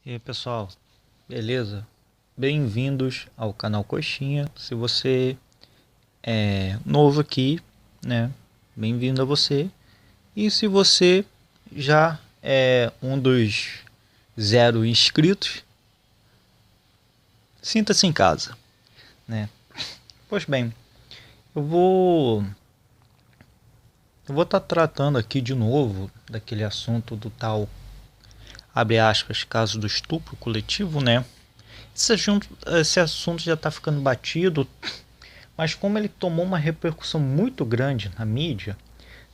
E aí, pessoal, beleza? Bem-vindos ao canal Coxinha. Se você é novo aqui, né? Bem-vindo a você. E se você já é um dos 0 inscritos, sinta-se em casa, né? Pois bem, eu vou estar tratando aqui de novo daquele assunto do tal, abre aspas, caso do estupro coletivo, né? Esse assunto já está ficando batido, mas como ele tomou uma repercussão muito grande na mídia,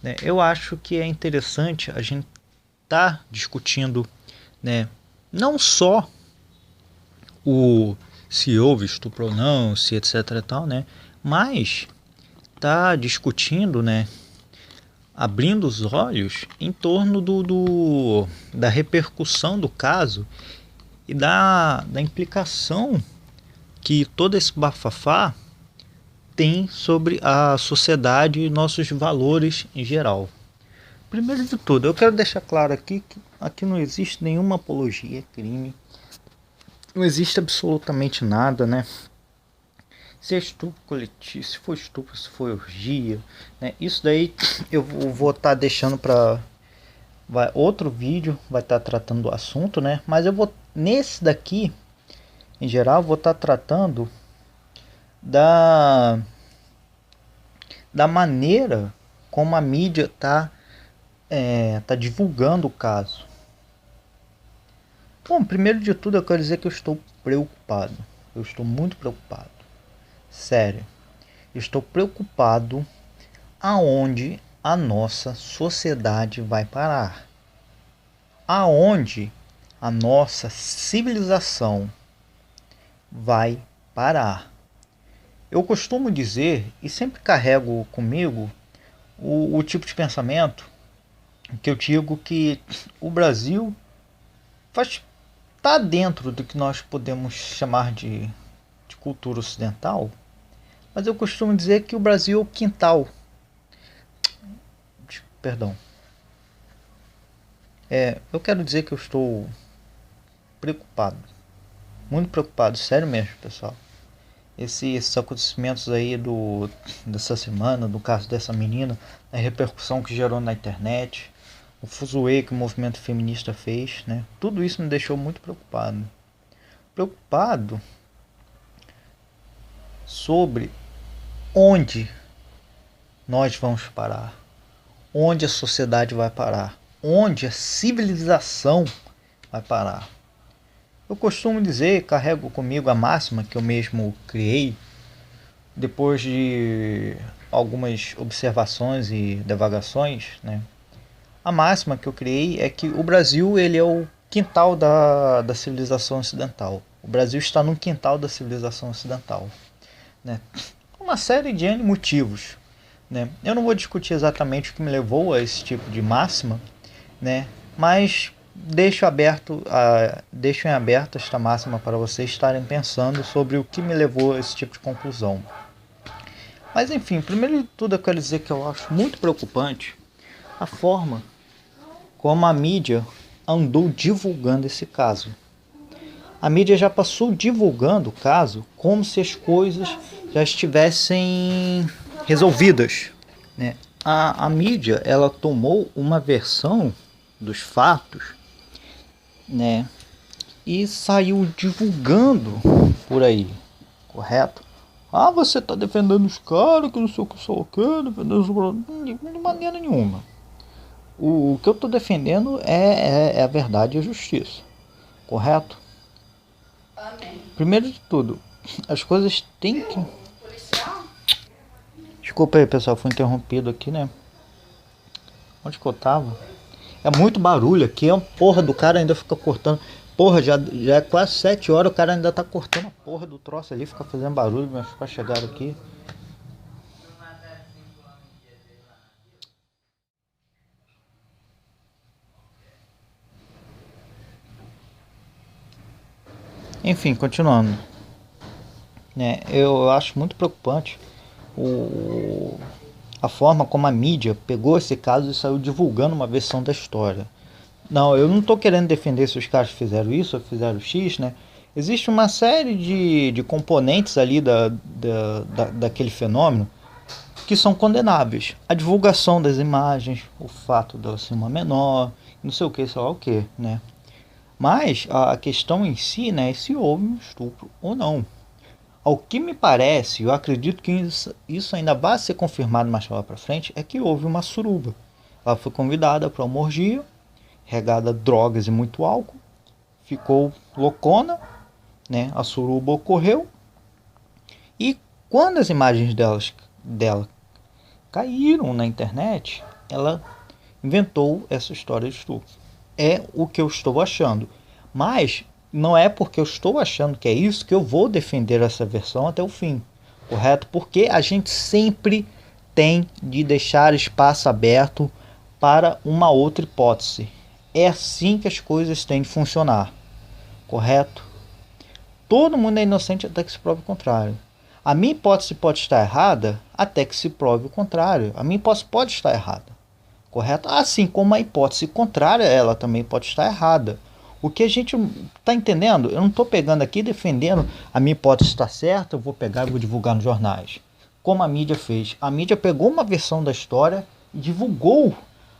né, eu acho que é interessante a gente estar discutindo, né, não só o se houve estupro ou não, se etc e tal, né, mas tá discutindo, né, abrindo os olhos em torno da repercussão do caso e da implicação que todo esse bafafá tem sobre a sociedade e nossos valores em geral. Primeiro de tudo, eu quero deixar claro aqui que aqui não existe nenhuma apologia a crime. Não existe absolutamente nada, né? Se é estupro coletivo, se for estupro, se for orgia, né? Isso daí eu vou estar deixando para outro vídeo, vai estar tratando do assunto, né? Mas eu vou nesse daqui, em geral, vou estar tratando da maneira como a mídia tá divulgando o caso. Bom, primeiro de tudo eu quero dizer que eu estou preocupado. Eu estou muito preocupado. Sério. Eu estou preocupado aonde a nossa sociedade vai parar. Aonde a nossa civilização vai parar. Eu costumo dizer, e sempre carrego comigo, o tipo de pensamento que eu digo que o Brasil está dentro do que nós podemos chamar de cultura ocidental, mas eu costumo dizer que o Brasil é o quintal. Perdão. Eu quero dizer que eu estou preocupado, muito preocupado, sério mesmo, pessoal. Esses acontecimentos aí dessa semana, do caso dessa menina, a repercussão que gerou na internet, o fuzuê que o movimento feminista fez, né? Tudo isso me deixou muito preocupado. Preocupado sobre onde nós vamos parar, onde a sociedade vai parar, onde a civilização vai parar. Eu costumo dizer, carrego comigo a máxima que eu mesmo criei, depois de algumas observações e divagações, né? A máxima que eu criei é que o Brasil ele é o quintal da civilização ocidental. O Brasil está no quintal da civilização ocidental, né? Uma série de N motivos, né? Eu não vou discutir exatamente o que me levou a esse tipo de máxima, né? Mas deixo em aberto esta máxima para vocês estarem pensando sobre o que me levou a esse tipo de conclusão. Mas enfim, primeiro de tudo eu quero dizer que eu acho muito preocupante a forma como a mídia andou divulgando esse caso. A mídia já passou divulgando o caso como se as coisas já estivessem resolvidas, né? A mídia ela tomou uma versão dos fatos, né? E saiu divulgando por aí, correto? Ah, você está defendendo os caras, que não sei o que, só o que, defendendo os... de maneira nenhuma. O que eu estou defendendo é a verdade e a justiça, correto? Amém. Primeiro de tudo, as coisas têm que... Desculpa aí, pessoal, fui interrompido aqui, né? Onde que eu tava? É muito barulho aqui, a porra do cara ainda fica cortando. Porra, já é quase 7 horas, o cara ainda tá cortando a porra do troço ali, fica fazendo barulho, meus pais chegaram aqui. Enfim, continuando, né? Eu acho muito preocupante a forma como a mídia pegou esse caso e saiu divulgando uma versão da história. Não, eu não estou querendo defender se os caras fizeram isso ou fizeram X, né? Existe uma série de componentes ali daquele fenômeno que são condenáveis. A divulgação das imagens, o fato dela ser uma menor, não sei o que, sei lá o que, né? Mas a questão em si, né, é se houve um estupro ou não. Ao que me parece, eu acredito que isso ainda vai ser confirmado mais lá para frente, é que houve uma suruba. Ela foi convidada para uma orgia, regada a drogas e muito álcool, ficou loucona, né? A suruba ocorreu e quando as imagens dela caíram na internet, ela inventou essa história de estupro. É o que eu estou achando. Mas não é porque eu estou achando que é isso que eu vou defender essa versão até o fim. Correto? Porque a gente sempre tem de deixar espaço aberto para uma outra hipótese. É assim que as coisas têm de funcionar. Correto? Todo mundo é inocente até que se prove o contrário. A minha hipótese pode estar errada até que se prove o contrário. A minha hipótese pode estar errada. Correto? Assim como a hipótese contrária, ela também pode estar errada. O que a gente está entendendo, eu não estou pegando aqui defendendo a minha hipótese está certa, eu vou pegar e vou divulgar nos jornais. Como a mídia fez. A mídia pegou uma versão da história e divulgou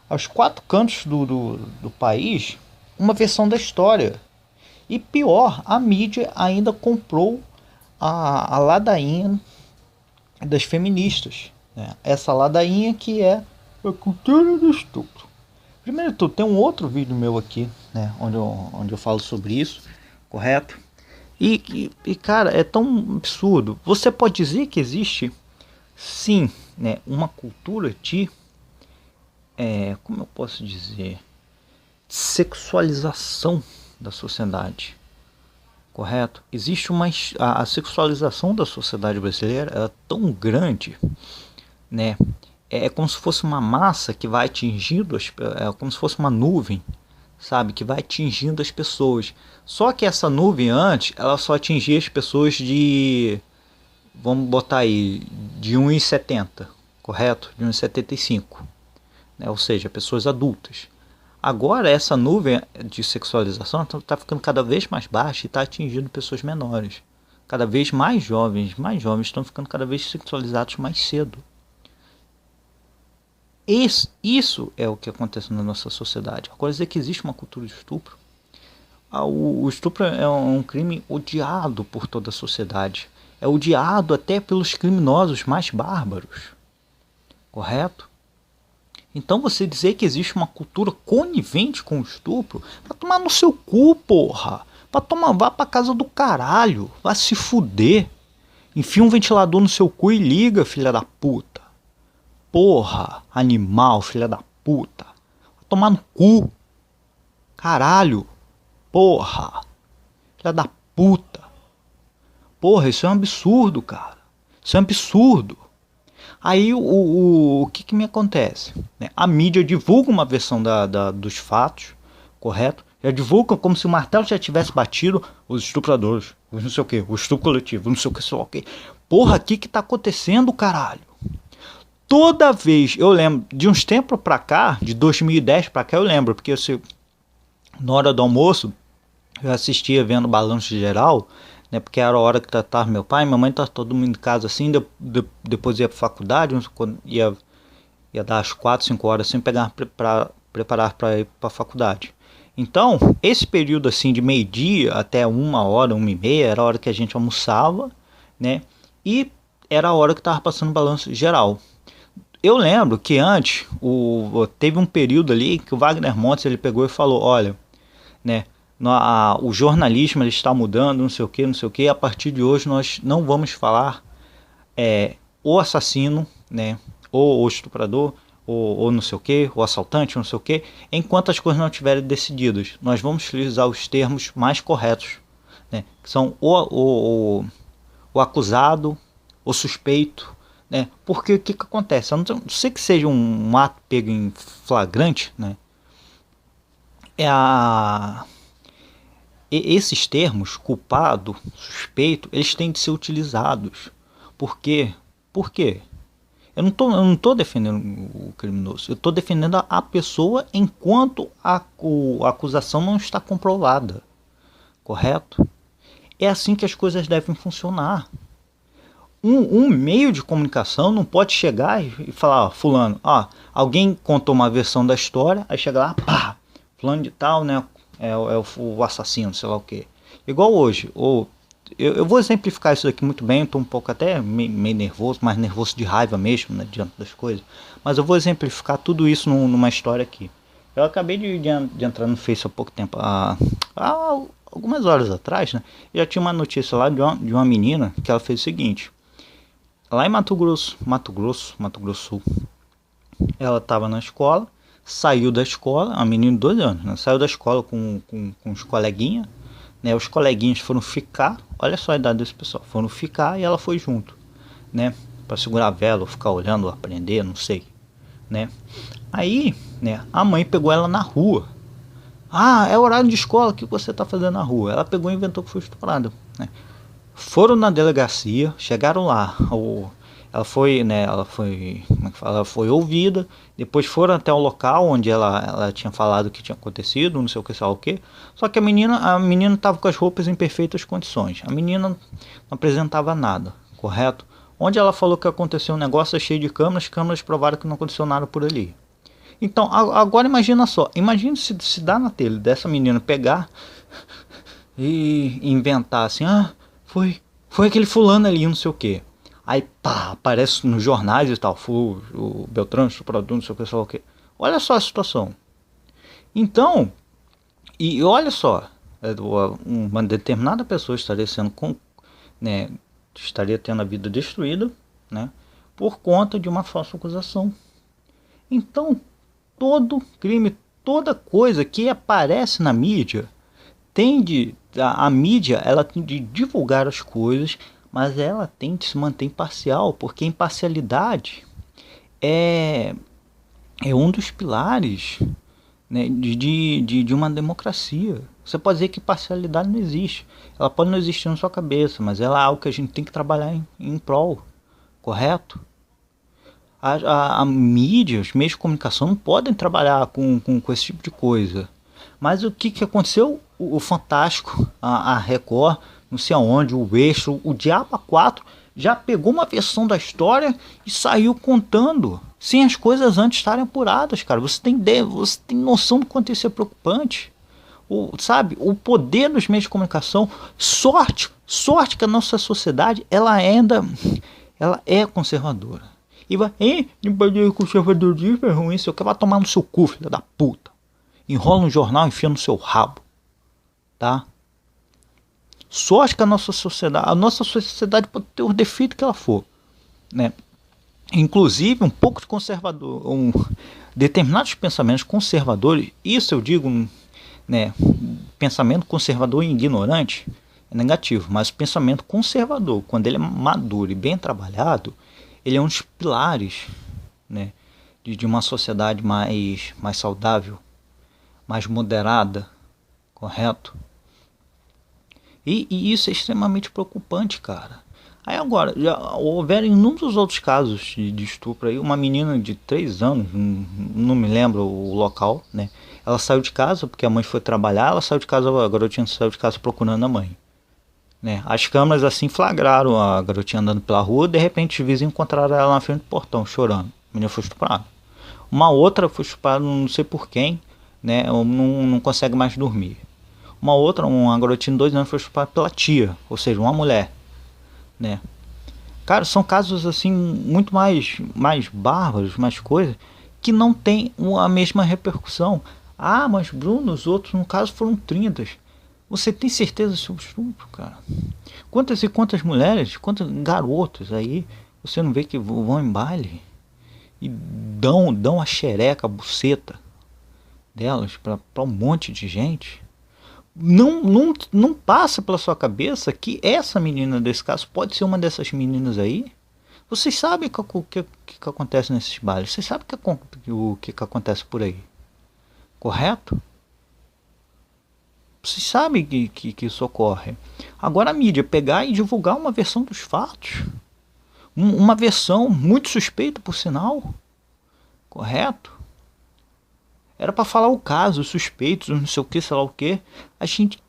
aos quatro cantos do país uma versão da história. E pior, a mídia ainda comprou a ladainha das feministas. Né? Essa ladainha que é a cultura do estupro. Primeiro de tudo, tem um outro vídeo meu aqui, né, onde eu falo sobre isso, correto? E cara, é tão absurdo. Você pode dizer que existe, sim, né, uma cultura de, como eu posso dizer, sexualização da sociedade, correto? Existe a sexualização da sociedade brasileira é tão grande, né? É como se fosse uma massa que vai atingindo, é como se fosse uma nuvem, sabe, que vai atingindo as pessoas. Só que essa nuvem antes, ela só atingia as pessoas de, vamos botar aí, de 1,70, correto? De 1,75, né? Ou seja, pessoas adultas. Agora essa nuvem de sexualização está ficando cada vez mais baixa e está atingindo pessoas menores. Cada vez mais jovens estão ficando cada vez sexualizados mais cedo. Isso é o que acontece na nossa sociedade. Agora dizer que existe uma cultura de estupro. O estupro é um crime odiado por toda a sociedade. É odiado até pelos criminosos mais bárbaros. Correto? Então você dizer que existe uma cultura conivente com o estupro, vai tomar no seu cu, porra. Vá pra casa do caralho. Vai se fuder. Enfia um ventilador no seu cu e liga, filha da puta. Porra, animal, filha da puta. Vai tomar no cu. Caralho. Porra. Filha da puta. Porra, isso é um absurdo, cara. Isso é um absurdo. Aí o que me acontece? A mídia divulga uma versão dos fatos, correto? Já divulga como se o martelo já tivesse batido os estupradores, os não sei o que, o estupro coletivo, não sei o que, sei lá o que. Porra, o que tá acontecendo, caralho? Toda vez, eu lembro, de uns tempos pra cá, de 2010 pra cá, eu lembro, porque na hora do almoço, eu assistia vendo Balanço Geral, né, porque era a hora que tratava meu pai, minha mãe tá todo mundo em casa assim, depois ia pra faculdade, ia dar as 4, 5 horas assim, preparar para ir pra faculdade. Então, esse período assim de meio-dia até 1 hora, 1h30, era a hora que a gente almoçava, né, e era a hora que tava passando Balanço Geral. Eu lembro que antes, teve um período ali que o Wagner Montes ele pegou e falou, olha, né, o jornalismo ele está mudando, não sei o que, a partir de hoje nós não vamos falar o assassino, né, ou o estuprador, ou não sei o que, o assaltante, não sei o que, enquanto as coisas não estiverem decididas. Nós vamos utilizar os termos mais corretos, né, que são o acusado, o suspeito, né, porque o que acontece? A não sei que seja um ato pego em flagrante, né, esses termos, culpado, suspeito, eles têm de ser utilizados. Por quê? Por quê? Eu não tô defendendo o criminoso. Eu tô defendendo a pessoa enquanto a acusação não está comprovada. Correto? É assim que as coisas devem funcionar. Um meio de comunicação não pode chegar e falar, ó, fulano, ó, alguém contou uma versão da história, aí chega lá, pá, fulano de tal, né, o assassino, sei lá o quê. Igual hoje, eu vou exemplificar isso daqui muito bem, eu tô um pouco até meio nervoso, mais nervoso de raiva mesmo, né, diante das coisas. Mas eu vou exemplificar tudo isso numa história aqui. Eu acabei de entrar no Face há pouco tempo, há algumas horas atrás, né, e já tinha uma notícia lá de uma menina que ela fez o seguinte. Lá em Mato Grosso do Sul, ela estava na escola, saiu da escola, a menina de 2 anos, né? Saiu da escola com os coleguinhas, né? Os coleguinhas foram ficar, olha só a idade desse pessoal, foram ficar e ela foi junto, né? Para segurar a vela, ou ficar olhando, ou aprender, não sei, né? Aí, né? A mãe pegou ela na rua. Ah, é horário de escola, o que você está fazendo na rua? Ela pegou e inventou que foi estuprada, né? Foram na delegacia, chegaram lá, como é que fala? Ela foi ouvida, depois foram até o local onde ela tinha falado que tinha acontecido, não sei o que, sei lá o que. Só que a menina estava com as roupas em perfeitas condições. A menina não apresentava nada, correto? Onde ela falou que aconteceu um negócio cheio de câmeras, câmeras provaram que não aconteceu nada por ali. Então, agora imagina só, imagina se dá na telha dessa menina pegar e inventar assim, foi aquele fulano ali, não sei o que. Aí pá, aparece nos jornais e tal, foi o Beltrano, estuprador, não sei o que, sei lá o que. Olha só a situação. Então, e olha só, uma determinada pessoa estaria sendo, né, estaria tendo a vida destruída, né, por conta de uma falsa acusação. Então, todo crime, toda coisa que aparece na mídia, a mídia ela tem de divulgar as coisas, mas ela tem de se manter imparcial, porque a imparcialidade é, é um dos pilares, né, de uma democracia. Você pode dizer que parcialidade não existe. Ela pode não existir na sua cabeça, mas ela é algo que a gente tem que trabalhar em prol, correto? A mídia, os meios de comunicação não podem trabalhar com esse tipo de coisa. Mas o que aconteceu? O Fantástico, a Record, não sei aonde, o Eixo, o Diabo 4 já pegou uma versão da história e saiu contando, sem as coisas antes estarem apuradas, cara. Você tem ideia, você tem noção do quanto isso é preocupante? Sabe, o poder dos meios de comunicação, sorte que a nossa sociedade, ela é conservadora. E vai, de conservadorismo é ruim, seu que vai tomar no seu cu, filha da puta. Enrola um jornal, enfia no seu rabo, tá? Sorte que a nossa sociedade pode ter o defeito que ela for, né? Inclusive um pouco de conservador, determinados pensamentos conservadores, isso eu digo, né? Pensamento conservador e ignorante é negativo, mas o pensamento conservador, quando ele é maduro e bem trabalhado, ele é um dos pilares, né, de uma sociedade mais saudável, mais moderada, correto? E isso é extremamente preocupante, cara. Aí agora, já houveram inúmeros outros casos de estupro aí. Uma menina de 3 anos, não me lembro o local, né? Ela saiu de casa porque a mãe foi trabalhar, ela saiu de casa, a garotinha saiu de casa procurando a mãe. Né? As câmeras assim flagraram a garotinha andando pela rua, de repente os vizinhos encontraram ela na frente do portão, chorando. A menina foi estuprada. Uma outra foi estuprada, não sei por quem, né? Não consegue mais dormir. Uma garotinha de 2 anos foi estuprada pela tia, ou seja, uma mulher, né? Cara, são casos assim muito mais bárbaros, mais coisas, que não tem a mesma repercussão. Ah, mas Bruno, os outros no caso foram 30. Você tem certeza sobre o estupro, cara? Quantas e quantas mulheres, quantos garotos aí, você não vê que vão em baile e dão a xereca, a buceta delas para um monte de gente? Não passa pela sua cabeça que essa menina desse caso pode ser uma dessas meninas aí? Vocês sabem o que acontece nesses bailes? Vocês sabem o que acontece por aí? Correto? Vocês sabem que isso ocorre. Agora a mídia pegar e divulgar uma versão dos fatos, Uma versão muito suspeita, por sinal. Correto? Era para falar o caso, os suspeitos, não sei o que, sei lá o que. A gente...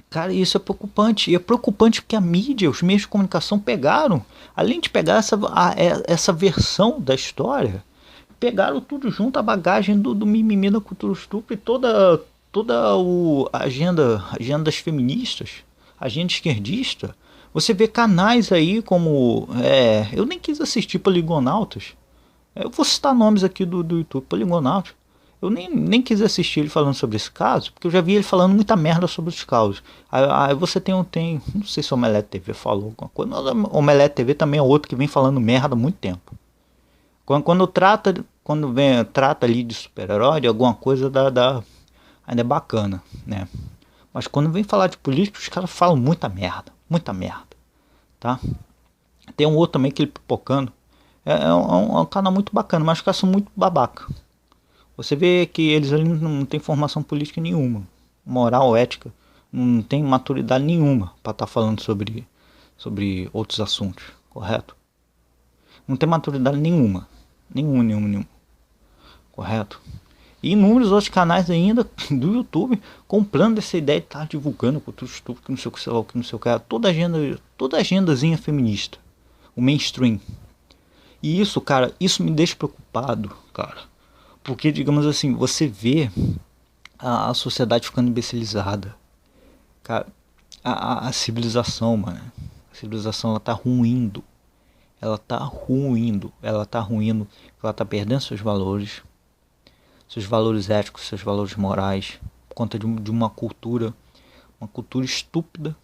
Cara, isso é preocupante. E é preocupante porque a mídia, os meios de comunicação pegaram, além de pegar essa versão da história, pegaram tudo junto, a bagagem do mimimi da cultura estupra e a agenda das feministas, agenda esquerdista. Você vê canais aí como... eu nem quis assistir Poligonautas. Eu vou citar nomes aqui do YouTube, Poligonautas. Eu nem quis assistir ele falando sobre esse caso, porque eu já vi ele falando muita merda sobre os casos. Aí você tem, não sei se o Omelete TV falou alguma coisa, mas o Omelete TV também é outro que vem falando merda há muito tempo. Quando trata ali de super-herói, de alguma coisa ainda é bacana, né? Mas quando vem falar de política, os caras falam muita merda, tá? Tem um outro também que ele pipocando. É um canal muito bacana, mas os caras são muito babaca. Você vê que eles ali não tem formação política nenhuma, moral, ética, não tem maturidade nenhuma para estar falando sobre outros assuntos, correto? Não tem maturidade nenhuma, correto? E inúmeros outros canais ainda do YouTube comprando essa ideia de estar divulgando cultura estúpida, que não sei o que, sei lá o que, não sei o que, toda agendazinha feminista, o mainstream. E isso, cara, isso me deixa preocupado, cara. Porque, digamos assim, você vê a sociedade ficando imbecilizada. Cara, a civilização, mano. A civilização, ela tá ruindo. Ela tá ruindo. Ela tá perdendo seus valores éticos, seus valores morais, por conta de uma cultura estúpida,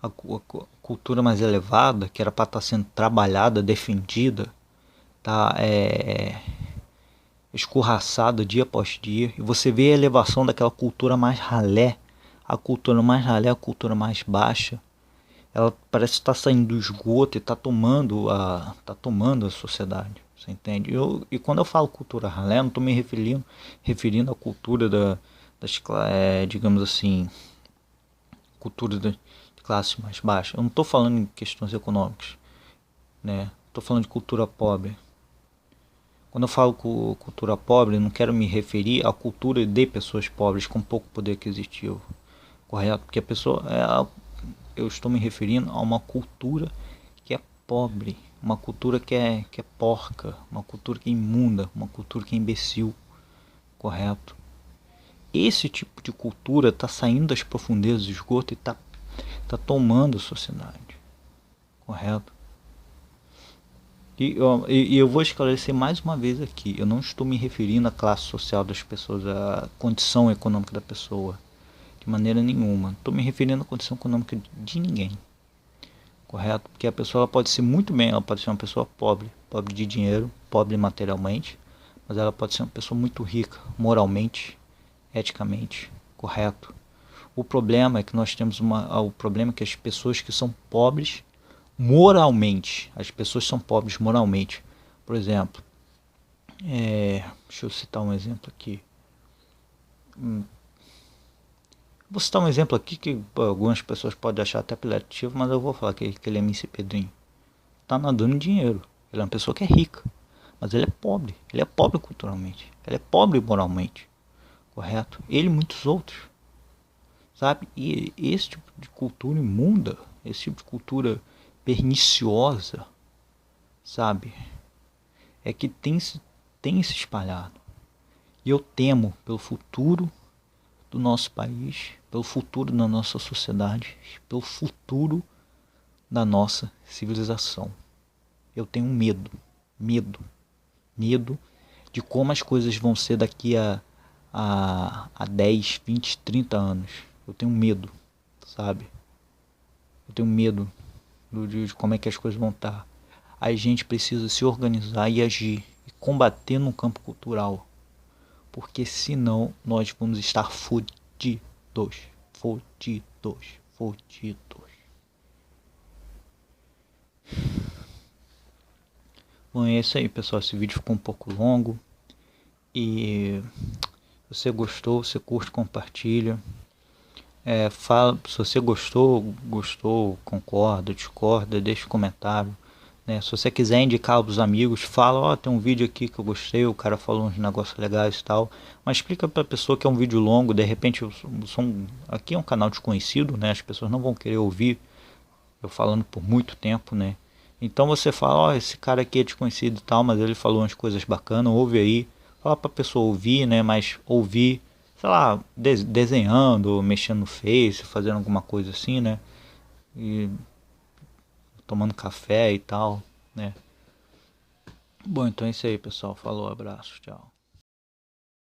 a cultura mais elevada, que era para estar sendo trabalhada, defendida, tá escorraçada dia após dia, e você vê a elevação daquela cultura mais ralé, a cultura mais baixa. Ela parece estar saindo do esgoto e está tomando a sociedade, você entende? E quando eu falo cultura ralé, não estou me referindo à cultura digamos assim, cultura de classe mais baixa. Eu não estou falando em questões econômicas, né? Estou falando de cultura pobre. Quando eu falo cultura pobre, eu não quero me referir à cultura de pessoas pobres com pouco poder aquisitivo, correto? Porque eu estou me referindo a uma cultura que é pobre, uma cultura que é porca, uma cultura que é imunda, uma cultura que é imbecil, correto? Esse tipo de cultura está saindo das profundezas do esgoto e está tomando a sociedade, correto? E eu vou esclarecer mais uma vez aqui, eu não estou me referindo à classe social das pessoas, à condição econômica da pessoa, de maneira nenhuma. Estou me referindo à condição econômica de ninguém, correto? Porque a pessoa ela pode ser muito bem, ela pode ser uma pessoa pobre de dinheiro, pobre materialmente, mas ela pode ser uma pessoa muito rica, moralmente, eticamente, correto? O problema é que nós temos o problema é que as pessoas que são pobres moralmente, as pessoas são pobres moralmente. Por exemplo, deixa eu citar um exemplo aqui. Vou citar um exemplo aqui que algumas pessoas podem achar até apelativo, mas eu vou falar que ele é MC Pedrinho. Tá nadando em dinheiro. Ele é uma pessoa que é rica, mas ele é pobre. Ele é pobre culturalmente. Ele é pobre moralmente. Correto? Ele e muitos outros. Sabe? E esse tipo de cultura imunda, esse tipo de cultura perniciosa, sabe? É que tem se espalhado. E eu temo pelo futuro do nosso país, pelo futuro da nossa sociedade, pelo futuro da nossa civilização. Eu tenho medo de como as coisas vão ser daqui a 10, 20, 30 anos. Eu tenho medo, sabe? Eu tenho medo de como é que as coisas vão estar. A gente precisa se organizar e agir e combater no campo cultural, porque senão nós vamos estar fodidos. Bom, é isso aí, pessoal. Esse vídeo ficou um pouco longo. E se você gostou, você curte, compartilha. Fala, se você gostou, concorda, discorda, deixa um comentário. Né? Se você quiser indicar para os amigos, fala, ó, tem um vídeo aqui que eu gostei, o cara falou uns negócios legais e tal. Mas explica para a pessoa que é um vídeo longo, de repente aqui é um canal desconhecido, né? As pessoas não vão querer ouvir eu falando por muito tempo, né? Então você fala, ó, esse cara aqui é desconhecido e tal, mas ele falou umas coisas bacanas, ouve aí. Fala pra pessoa ouvir, né? Mas ouvir, sei lá, desenhando, mexendo no Face, fazendo alguma coisa assim, né? E tomando café e tal, né? Bom, então é isso aí, pessoal. Falou, abraço, tchau.